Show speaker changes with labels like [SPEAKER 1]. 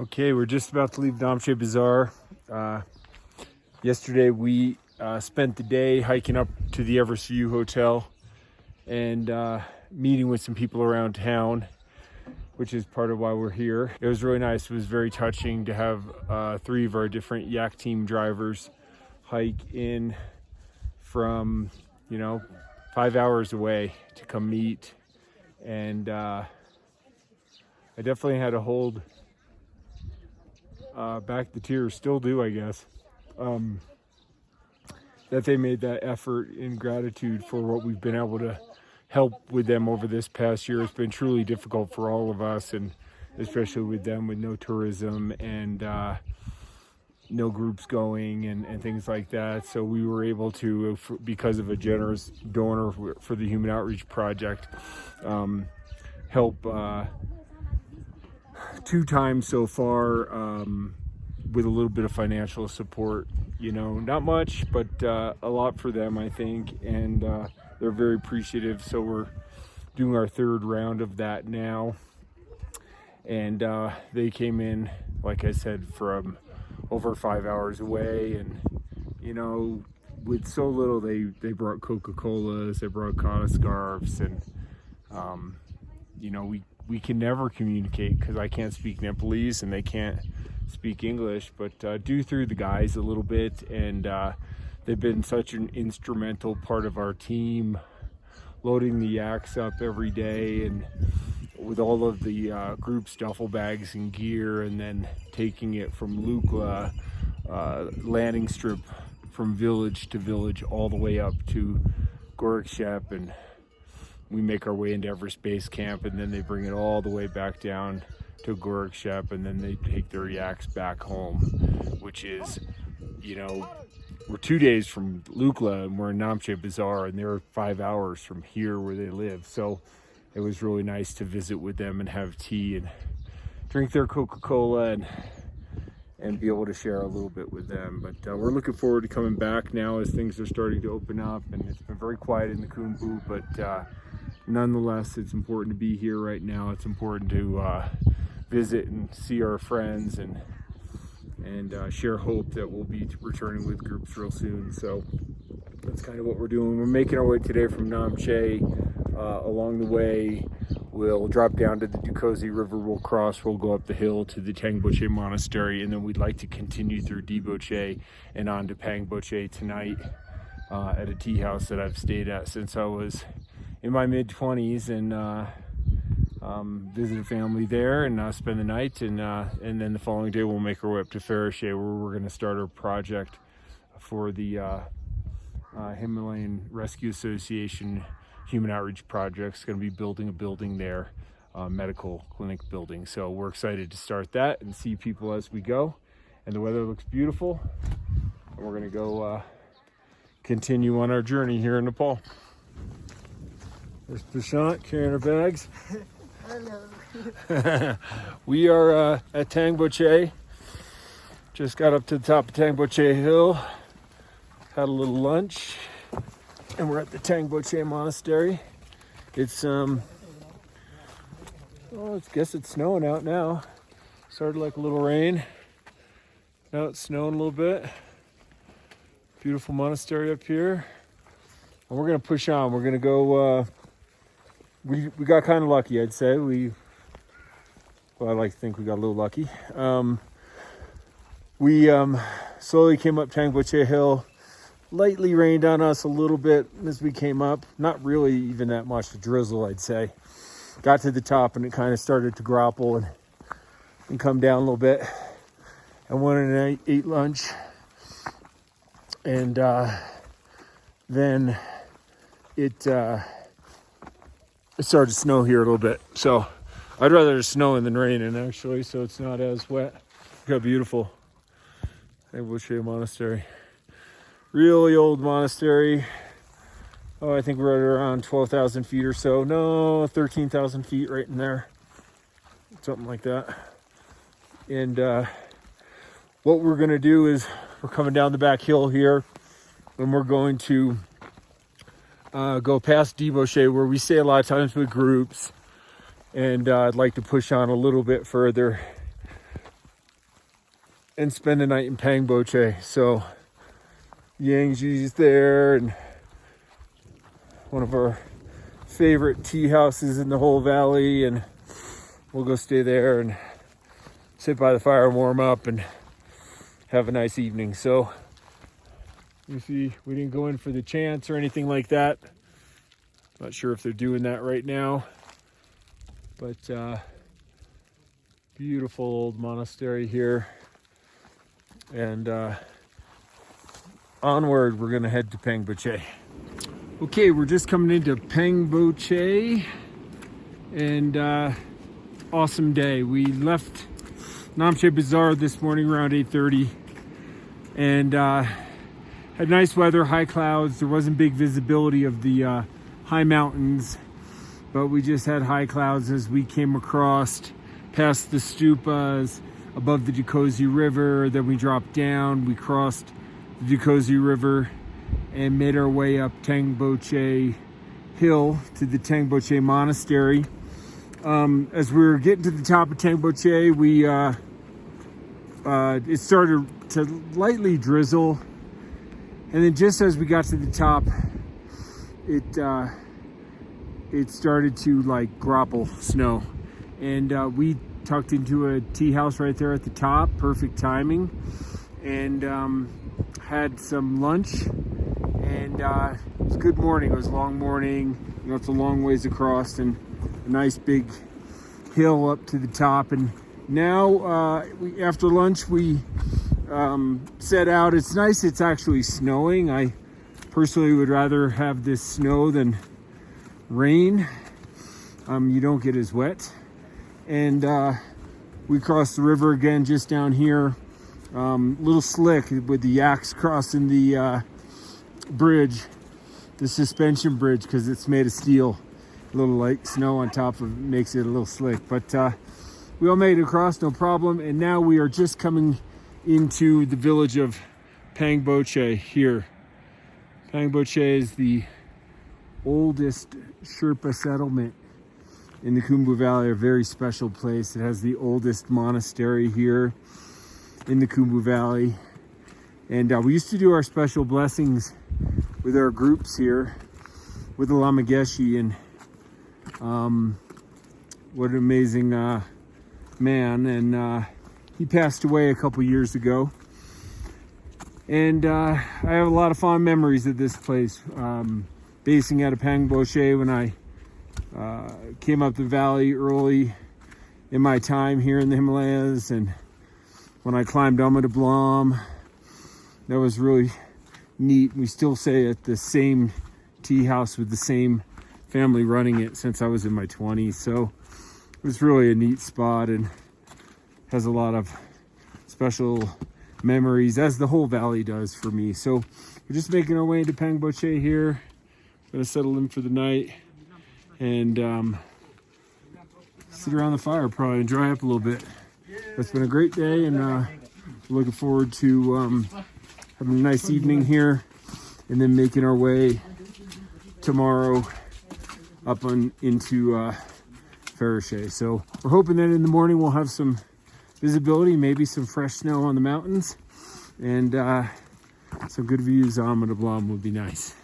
[SPEAKER 1] Okay, we're just about to leave Namche Bazaar. Yesterday we spent the day hiking up to the Everest View Hotel and meeting with some people around town, which is part of why we're here. It was really nice. It was very touching to have 3 of our different Yak team drivers hike in from, 5 hours away to come meet. And I definitely had to hold back the tears, still do, I guess, that they made that effort in gratitude for what we've been able to help with them over this past year. It's been truly difficult for all of us, and especially with them with no tourism and no groups going and things like that. So we were able to, because of a generous donor for the Human Outreach Project, help 2 times so far with a little bit of financial support. Not much, but a lot for them, I think, and they're very appreciative. So we're doing our 3rd round of that now, and they came in, like I said, from over 5 hours away, and with so little, they brought Coca-Colas, they brought Kata scarves, and we can never communicate because I can't speak Nepalese and they can't speak English, but do through the guys a little bit, and they've been such an instrumental part of our team, loading the yaks up every day and with all of the group's duffel bags and gear, and then taking it from Lukla landing strip from village to village all the way up to Gorakshep, and we make our way into Everest Base Camp, and then they bring it all the way back down to Gorakshep, and then they take their yaks back home, which is, we're 2 days from Lukla and we're in Namche Bazaar, and they're 5 hours from here where they live. So it was really nice to visit with them and have tea and drink their Coca-Cola and be able to share a little bit with them. But we're looking forward to coming back now as things are starting to open up, and it's been very quiet in the Khumbu, but nonetheless, it's important to be here right now. It's important to visit and see our friends and share hope that we'll be returning with groups real soon. So that's kind of what we're doing. We're making our way today from Namche. Along the way, we'll drop down to the Dukosi River, we'll cross, we'll go up the hill to the Tangboche Monastery, and then we'd like to continue through Diboche and on to Pangboche tonight at a tea house that I've stayed at since I was in my mid-20s, and visit a family there and spend the night, and then the following day we'll make our way up to Farishay, where we're going to start our project for the Himalayan Rescue Association Human Outreach Project. It's going to be building a building there, medical clinic building. So we're excited to start that and see people as we go, and the weather looks beautiful, and we're going to go continue on our journey here in Nepal. There's Prashant carrying our bags.
[SPEAKER 2] Hello.
[SPEAKER 1] We are at Tangboche. Just got up to the top of Tangboche Hill, had a little lunch, and we're at the Tangboche Monastery. It's I guess it's snowing out now. Started like a little rain. Now it's snowing a little bit. Beautiful monastery up here. And we're gonna push on. We're gonna go we got kind of lucky, I'd say. I like to think we got a little lucky. We slowly came up Tangboche Hill. Lightly rained on us a little bit as we came up. Not really even that much, a drizzle, I'd say. Got to the top and it kind of started to grapple and come down a little bit. And went and ate lunch. And then it started to snow here a little bit. So I'd rather it's snowing than raining, actually, so it's not as wet. Look how beautiful. Tangboche Monastery. Really old monastery. Oh, I think we're at around 12,000 feet or so. No, 13,000 feet right in there. Something like that. And what we're going to do is we're coming down the back hill here, and we're going to go past Diboche, where we stay a lot of times with groups, and I'd like to push on a little bit further and spend a night in Pangboche. So Yangji's there, and one of our favorite tea houses in the whole valley, and we'll go stay there and sit by the fire and warm up and have a nice evening. So you see, we didn't go in for the chants or anything like that. Not sure if they're doing that right now, but beautiful old monastery here. And onward, we're gonna head to Pangboche. Okay, we're just coming into Pangboche, and awesome day. We left Namche Bazaar this morning around 8:30, and had nice weather, high clouds. There wasn't big visibility of the high mountains, but we just had high clouds as we came across past the stupas above the Tangboche River. Then we dropped down, we crossed the Tangboche River and made our way up Tangboche Hill to the Tangboche Monastery. As we were getting to the top of Tangboche, it started to lightly drizzle, and then just as we got to the top, it started to like grapple snow, and we tucked into a tea house right there at the top, perfect timing, and had some lunch, and it was a good morning. It was a long morning, you know, it's a long ways across, and a nice big hill up to the top. And now after lunch we set out. It's nice, it's actually snowing. I personally would rather have this snow than rain. You don't get as wet. And we crossed the river again just down here. Little slick with the yaks crossing the bridge, the suspension bridge, because it's made of steel. A little light snow on top of it makes it a little slick, but we all made it across, no problem. And now we are just coming into the village of Pangboche here. Pangboche is the oldest Sherpa settlement in the Khumbu Valley, a very special place. It has the oldest monastery here in the Khumbu Valley. And we used to do our special blessings with our groups here with the Lama Geshe, and what an amazing man. And he passed away a couple years ago. And I have a lot of fond memories of this place. Basing out of Pangboche when I came up the valley early in my time here in the Himalayas, and when I climbed Amma de Blam, that was really neat. We still stay at the same tea house with the same family running it since I was in my 20s. So it was really a neat spot and has a lot of special memories, as the whole valley does for me. So we're just making our way into Pangboche here. Gonna settle in for the night and sit around the fire probably and dry up a little bit. It's been a great day, and looking forward to having a nice evening here, and then making our way tomorrow up into Farache. So we're hoping that in the morning we'll have some visibility, maybe some fresh snow on the mountains, and some good views on Amma de Blam would be nice.